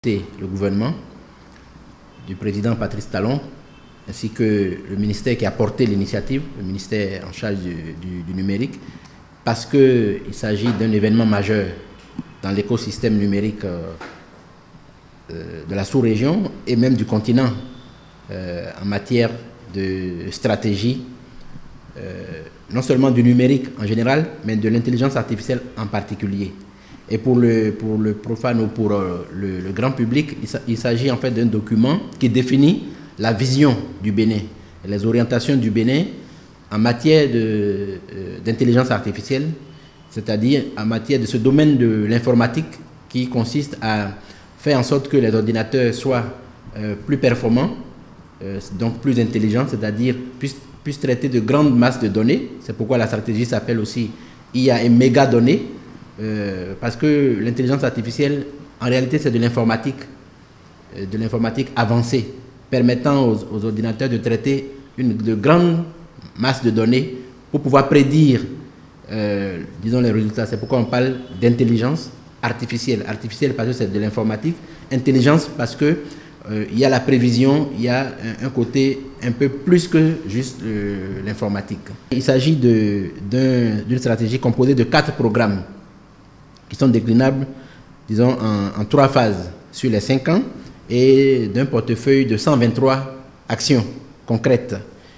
Le gouvernement du président Patrice Talon, ainsi que le ministère qui a porté l'initiative, le ministère en charge du numérique, parce qu'il s'agit d'un événement majeur dans l'écosystème numérique de la sous-région et même du continent en matière de stratégie, non seulement du numérique en général, mais de l'intelligence artificielle en particulier. Et pour le profane ou pour le grand public, il s'agit en fait d'un document qui définit la vision du Bénin et les orientations du Bénin en matière d'intelligence artificielle, c'est-à-dire en matière de ce domaine de l'informatique qui consiste à faire en sorte que les ordinateurs soient plus performants, donc plus intelligents, c'est-à-dire puissent traiter de grandes masses de données. C'est pourquoi la stratégie s'appelle aussi IA et méga données. Parce que l'intelligence artificielle, en réalité, c'est de l'informatique avancée, permettant aux ordinateurs de traiter de grandes masses de données pour pouvoir prédire, disons, les résultats. C'est pourquoi on parle d'intelligence artificielle. Artificielle parce que c'est de l'informatique, intelligence parce que il y a la prévision, il y a un côté un peu plus que juste l'informatique. Il s'agit d'une stratégie composée de 4 programmes qui sont déclinables, disons, en 3 phases sur les 5 ans et d'un portefeuille de 123 actions concrètes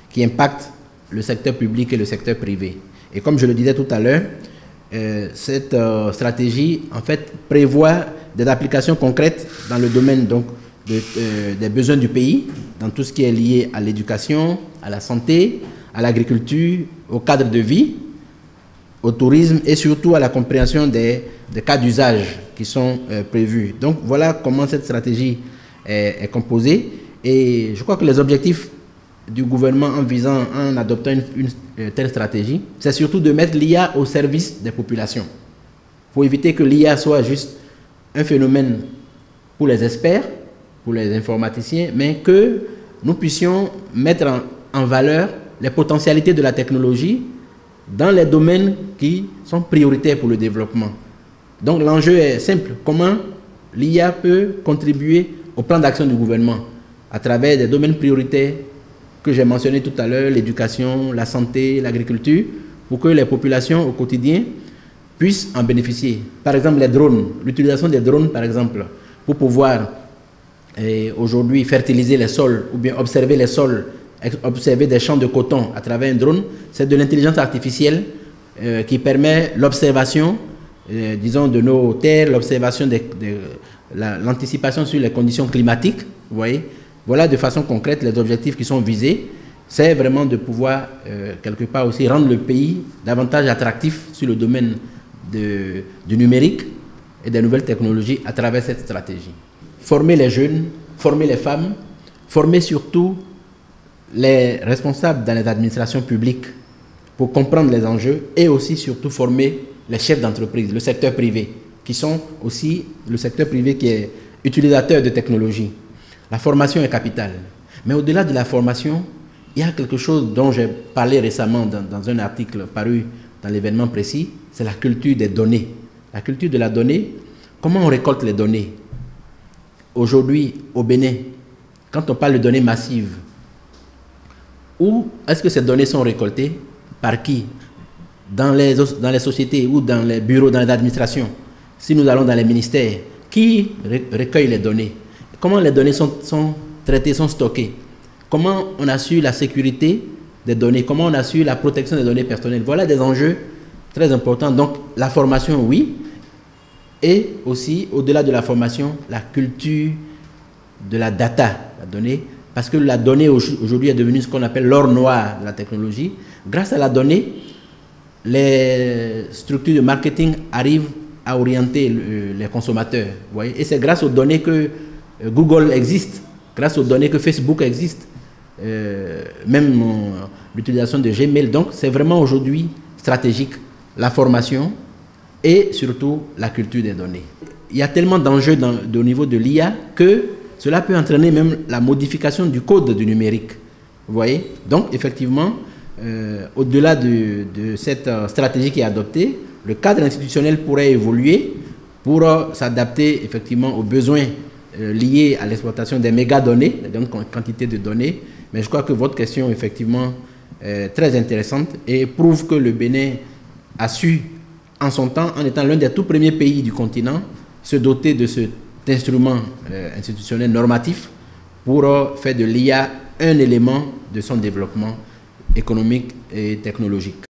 qui impactent le secteur public et le secteur privé. Et comme je le disais tout à l'heure, cette stratégie, en fait, prévoit des applications concrètes dans le domaine donc, des besoins du pays, dans tout ce qui est lié à l'éducation, à la santé, à l'agriculture, au cadre de vie, au tourisme et surtout à la compréhension des cas d'usage qui sont prévus. Donc voilà comment cette stratégie est composée. Et je crois que les objectifs du gouvernement en adoptant une telle stratégie, c'est surtout de mettre l'IA au service des populations, pour éviter que l'IA soit juste un phénomène pour les experts, pour les informaticiens, mais que nous puissions mettre en valeur les potentialités de la technologie dans les domaines qui sont prioritaires pour le développement. Donc l'enjeu est simple. Comment l'IA peut contribuer au plan d'action du gouvernement à travers des domaines prioritaires que j'ai mentionnés tout à l'heure, l'éducation, la santé, l'agriculture, pour que les populations au quotidien puissent en bénéficier. Par exemple, les drones, l'utilisation des drones, par exemple, pour pouvoir aujourd'hui fertiliser les sols ou bien observer les sols, observer des champs de coton à travers un drone, c'est de l'intelligence artificielle qui permet l'observation, disons, de nos terres, l'observation l'anticipation sur les conditions climatiques. Vous voyez, voilà de façon concrète les objectifs qui sont visés. C'est vraiment de pouvoir, quelque part aussi, rendre le pays davantage attractif sur le domaine du numérique et des nouvelles technologies à travers cette stratégie. Former les jeunes, former les femmes, former surtout les responsables dans les administrations publiques pour comprendre les enjeux et aussi surtout former les chefs d'entreprise, le secteur privé, qui sont aussi le secteur privé qui est utilisateur de technologies. La formation est capitale. Mais au-delà de la formation, il y a quelque chose dont j'ai parlé récemment dans un article paru dans l'événement précis, c'est la culture des données. La culture de la donnée, comment on récolte les données? Aujourd'hui, au Bénin, quand on parle de données massives, où est-ce que ces données sont récoltées? Par qui? Dans les sociétés ou dans les bureaux, dans les administrations? Si nous allons dans les ministères, qui recueille les données? Comment les données sont traitées, sont stockées? Comment on assure la sécurité des données? Comment on assure la protection des données personnelles? Voilà des enjeux très importants. Donc la formation, oui. Et aussi, au-delà de la formation, la culture de la data, la donnée. Parce que la donnée aujourd'hui est devenue ce qu'on appelle l'or noir de la technologie. Grâce à la donnée, les structures de marketing arrivent à orienter les consommateurs. Vous voyez? Et c'est grâce aux données que Google existe, grâce aux données que Facebook existe, même l'utilisation de Gmail. Donc c'est vraiment aujourd'hui stratégique, la formation et surtout la culture des données. Il y a tellement d'enjeux au niveau de l'IA que cela peut entraîner même la modification du code du numérique. Vous voyez? Donc, effectivement, au-delà de cette stratégie qui est adoptée, le cadre institutionnel pourrait évoluer pour s'adapter effectivement aux besoins liées à l'exploitation des mégadonnées, des grandes quantités de données. Mais je crois que votre question est effectivement très intéressante et prouve que le Bénin a su, en son temps, en étant l'un des tout premiers pays du continent, se doter de cet instrument institutionnel normatif pour faire de l'IA un élément de son développement économique et technologique.